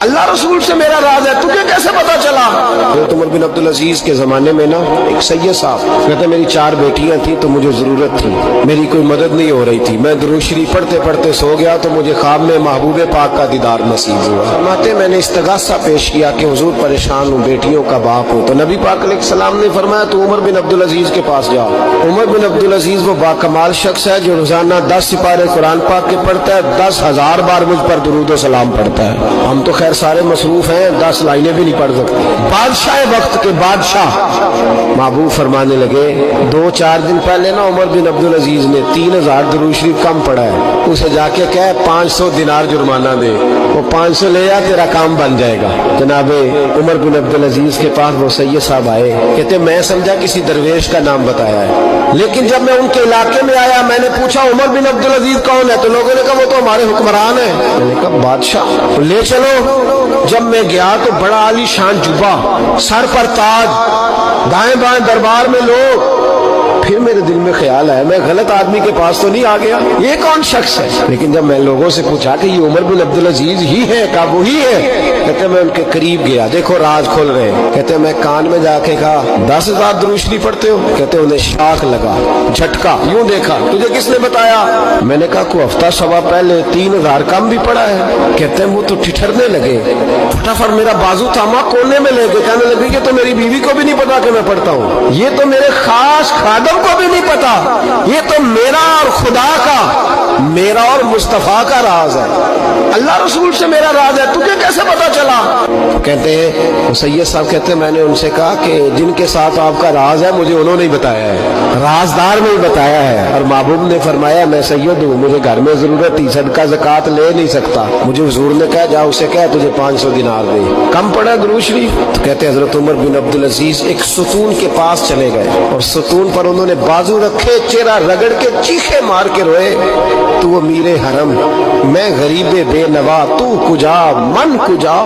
अल्लाह रसूल से मेरा राज है, तुझे कैसे पता चला? हज़रत उमर बिन अब्दुल अजीज के जमाने में ना एक सैयद साहब कहते मेरी 4 बेटियां थी तो मुझे जरूरत थी, मेरी कोई मदद नहीं हो रही थी, मैं दुरूद शरीफ पढ़ते पढ़ते सो गया तो मुझे ख्वाब में महबूब पाक का दीदार नसीब हुआ। फरमाते मैंने इस्तगासा पेश किया कि हुजूर परेशान हूँ, बेटियों का बाप हूँ। तो नबी पाक अलैहिस्सलाम ने फरमाया तो उमर बिन अब्दुल अजीज के पास जाओ। उमर बिन अब्दुल अजीज वो बाकमाल शख्स है जो रोजाना 10 सिपारे कुरान पाक के पढ़ता है, 10,000 बार मुझ पर दुरूद व सलाम पढ़ता है। हम तो खैर सारे मसरूफ हैं, 10 लाइनें भी नहीं पढ़ सकते। बादशाह वक्त के बादशाह महबूब फरमाने लगे 2-4 दिन पहले ना उमर बिन अब्दुल अजीज ने 3000 दुरूद शरीफ कम पढ़ा है, उसे जाके कह 500 दिनार जुर्माना दे, वो 500 ले आ, तेरा काम बन जाएगा। जनाबे उमर बिन अब्दुल अजीज के पास वो सैयद साहब आए, कहते मैं समझा किसी दरवेश का नाम बताया है, लेकिन जब मैं उनके इलाके में आया मैंने पूछा उमर बिन अब्दुल अजीज कौन है, तो लोगों ने कहा वो तो हमारे हुक्मरान है। मैंने कहा बादशाह ले चलो। जब मैं गया तो बड़ा आलीशान जुबा, सर पर ताज, दाएं बाएं दरबार में लोग। फिर मेरे दिल में ख्याल आया मैं गलत आदमी के पास तो नहीं आ गया, ये कौन शख्स है? लेकिन जब मैं लोगों से पूछा कि ये उमर बिन अब्दुल अजीज ही है, का वही है? कहते मैं उनके करीब गया, देखो राज खोल रहे हैं। कहते मैं कान में जाके कहा 10,000 दुरूद शरीफ पढ़ते हो? कहते उन्हें शाख लगा, झटका, यूं देखा, तुझे किसने बताया? मैंने कहा कोई हफ्ता सवा पहले 3000 कम भी पड़ा है। कहते वो तो ठिठरने लगे, फटाफट मेरा बाजू थामा, कोने में ले गए, कहने लगे कि तो मेरी बीवी को भी नहीं पता कि मैं पढ़ता हूँ, ये तो मेरे खास खादम को भी नहीं पता, ये तो मेरा और खुदा का, मेरा और मुस्तफा का राज है। अल्लाह रसूल से मेरा राज है, तुझे कैसे पता चला? कहते हैं सैयद साहब कहते मैंने उनसे कहा कि जिनके साथ आपका राज है मुझे उन्होंने ही बताया है, राजदार ने ही बताया है, और महबूब ने फरमाया मैं सैयद हूँ, मुझे घर में जरूरत थी, सदका ज़कात ले नहीं सकता, मुझे हुजूर ने कहा जा उसे कह तुझे 500 दिनार दे। कम पड़ा दुरूद शरीफ? तो कहते हजरत उमर बिन अब्दुल अजीज एक सुतून के पास चले गए और सुतून पर उन्होंने बाजू रखे, चेहरा रगड़ के चीखे मार के रोए, तू अमीरे हरम, मैं गरीबे बेनवा, तू कुजा मन कुजा।